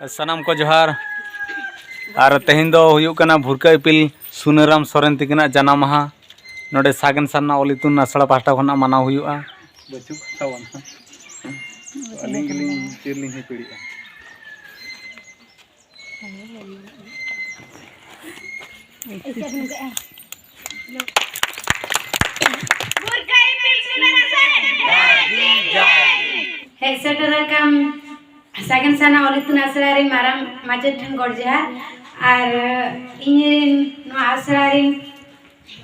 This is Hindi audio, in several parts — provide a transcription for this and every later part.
सनाम को जोहार और तेहन दो हुयुक कना भुरका इपिल सुनाराम सोरेन तिकिना जानाम माहा नोडे सागन सारना ओल इतुन आसड़ा पाहटा खना मानाव हुयुआ बचु खतावन अलिंग गिलिंग चिरलिंग हे पीड़िया Hey, saudara kam sagan sana oleh tu nasrarin maram macet dan gorja, ar ini no asrarin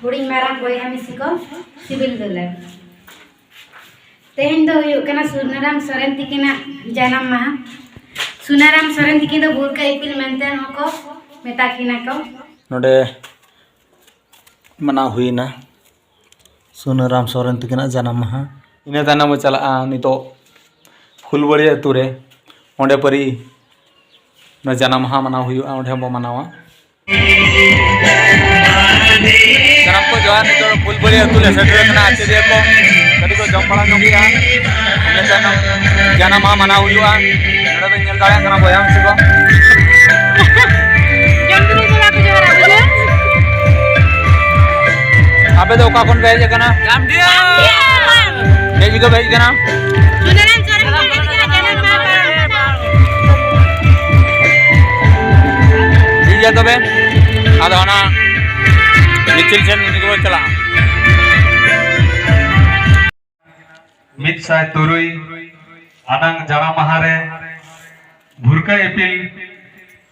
huding maram boy kami siko sibil dolar. Tehen do yuk karena Sunaram Soren Janam Maha Sunaram Soren do burka ipil menten hoko metakina ko. नोडे मना हुई ना सुनाराम सोरेन जानाम माहा इन्हें ताना में चला नितो फुलबड़ी अतुरे ओंडे परी न जानाम माहा मना हुई ओंडे बो मनावा जानाम को जोहार नितो फुलबड़ी अतुरे सेटरे कना आचेरिया को कदी को जमपड़ा नोगिया इन्हें ताना जानाम माहा मना हुई नोडे बे नेल दाया कना बोयाम सिको अबे तो का कौन भेजे कना जामडिया भेज को भेज कना सुनाराम सोरेन जनम ठीक है तो बे आधा होना निचिल से निकल चला मित साय तुरुई अनंग जानाम महारे भुरका एपिल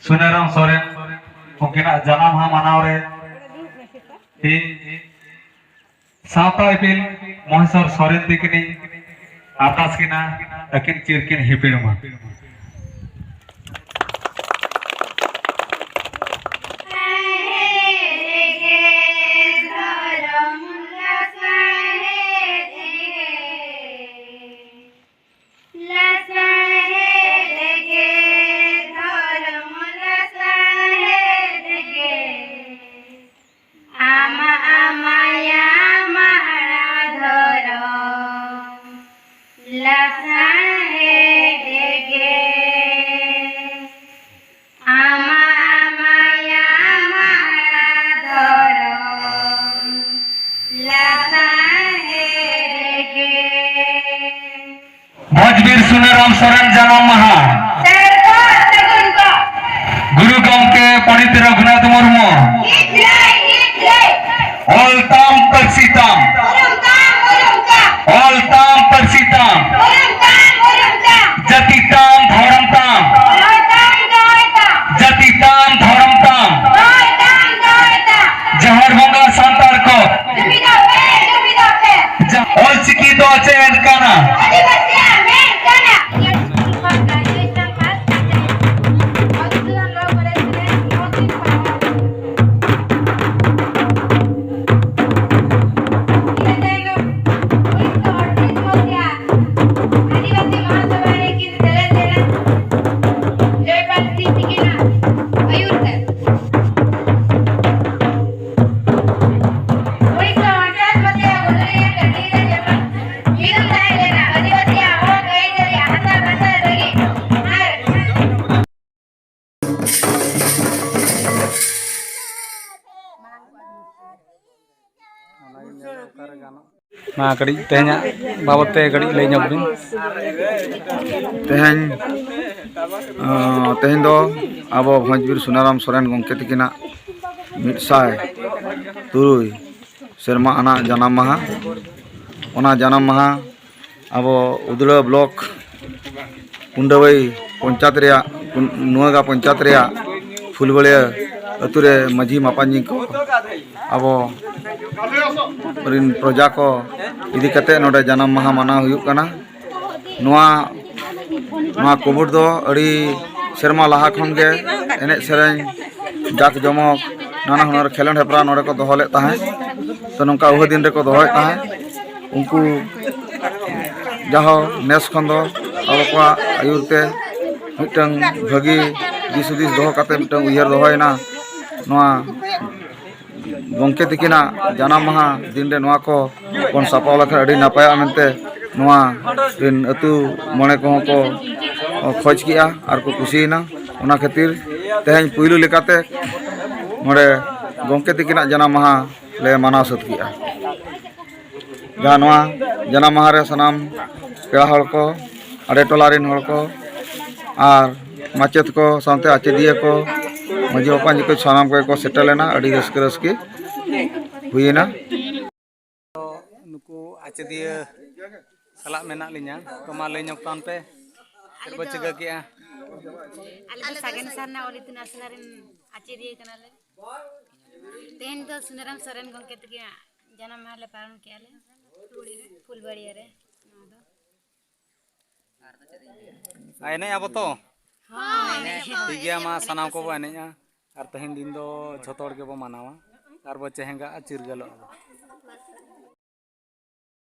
सुनाराम सोरेन उनकिना जानाम माहा मनाव रे सावता इपिल मोहसर सोरेन तिकनी आकाश किना अकिन चिरकिन हिपिणमा भांजवीर सुनाराम सोरेन जानम महा गुरु गंके पंडित रघुनाथ मुर्मू ओलताम परसिताम जतिताम धर्मताम जहर बंगा सांतार को ऑलचिकी दो चेन काना ना कड़ी तेहना बाबते कड़ी ले बिन तेहन दो अब भांजवीर सुनाराम सोरेन गंके तिकिना मिटसाय तुरुई सेरमा आना जानाम माहा ओना जानाम माहा अब उदड़ा ब्लॉक कुंडवई पंचायत रेया नुआगा पंचायत रेया फुलबड़िया अतुरे माझी मापाजी को अब प्रजा को इदी कते नोडे जानाम माहा माना हुयुक कना नुआ कोविड दो अड़ी सेरमा लाहा खन गे एने सेरें जाक जमक नाना हुनर खेलोंड हेपरा नोडे को दोहले ताहे तो नोंका उह दिन रे को दोहय ताहे उनको जाहो नेस खन दो अब को आयुरते मिटंग भगी दिसुदिस दोह काते मिटंग उयहर दोहयना नुआ गंके तिकिना जानाम माहा दिन रे नुआ को कोन सापाव लखा अड़ी नापाया मेनते नुआ रिन अतु मणे को खोज किया आर को खुशीना ᱚᱱᱟ ᱠᱷᱟᱹᱛᱤᱨ ᱛᱮᱦᱮᱧ ᱯᱩᱭᱞᱩ ᱞᱮᱠᱟᱛᱮ ᱱᱚᱰᱮ ᱜᱚᱢᱠᱮ ᱛᱟᱹᱠᱤᱱᱟᱜ ᱡᱟᱱᱟᱢ ᱢᱟᱦᱟ ᱞᱮ ᱢᱟᱱᱟᱣ ᱥᱟᱹᱛ ᱠᱮᱜᱼᱟ ᱡᱟᱦᱟᱸ ᱱᱚᱣᱟ ᱡᱟᱱᱟᱢ ᱢᱟᱦᱟ ᱨᱮ ᱥᱟᱱᱟᱢ ᱯᱮᱲᱟ ᱦᱚᱲ ko ᱟᱰᱮ ᱴᱚᱞᱟ ᱨᱮᱱ ᱦᱚᱲ ko ᱟᱨ ᱢᱟᱪᱮᱫ ko ᱥᱟᱶᱛᱮ ᱟᱪᱮᱫᱤᱭᱟᱹ ko ᱢᱟᱹᱡᱷᱤ ᱢᱟᱯᱟᱡᱤ ᱠᱚ ᱥᱟᱱᱟᱢ ᱠᱚ ᱥᱮᱴᱮᱨ ᱞᱮᱱᱟ ᱟᱹᱰᱤ ᱨᱟᱹᱥᱠᱟᱹ ᱦᱩᱭᱮᱱᱟ ᱱᱩᱠᱩ ᱟᱪᱮᱫᱤᱭᱟᱹ ᱥᱟᱞᱟᱜ ᱢᱮᱱᱟᱜ ᱞᱤᱧᱟ ᱛᱚ ᱢᱟ ᱞᱟᱹᱭ ᱧᱚᱜ ᱛᱟᱵᱚᱱ ᱯᱮ ᱪᱮᱫ ᱠᱚ ᱪᱤᱠᱟᱹ ᱠᱮᱜᱼᱟ ᱟᱞᱮ ᱫᱚ ᱥᱟᱜᱮᱱ ᱥᱟᱨᱱᱟ ᱚᱞ ᱤᱛᱩᱱ ᱟᱥᱲᱟ ᱨᱮᱱ ᱟᱪᱮᱫᱤᱭᱟᱹ ᱠᱟᱱᱟᱞᱮ ᱛᱮᱦᱮᱧ ᱫᱚ ᱥᱩᱱᱟᱨᱟᱢ ᱥᱚᱨᱮᱱ ᱜᱚᱢᱠᱮ ᱛᱟᱹᱠᱤᱱᱟᱜ ᱡᱟᱱᱟᱢ ᱢᱟᱦᱟ ᱞᱮ ᱯᱟᱞᱚᱱ ᱠᱮᱜᱼᱟ ᱞᱮ ᱯᱷᱩᱞᱵᱟᱲᱤᱭᱟᱹ ᱨᱮ ᱮᱱᱮᱡ ᱟᱵᱚ ᱛᱚ ᱴᱷᱤक ᱜᱮᱭᱟ ᱢᱟ ᱥᱟᱱᱟᱢ ᱠᱚᱵᱚ ᱮᱱᱮᱡᱼᱟ ᱟᱨ ᱛᱮᱦᱮᱧ ᱫᱤᱱ ᱫᱚ ᱡᱷᱚᱛᱚ ᱦᱚᱲ ᱜᱮᱵᱚ ᱢᱟᱱᱟᱣᱟ ᱟᱨ ᱵᱚ ᱪᱮᱦᱮᱸᱜᱟᱜᱼᱟ ᱪᱤᱨᱜᱟᱹᱞᱚᱜᱼᱟ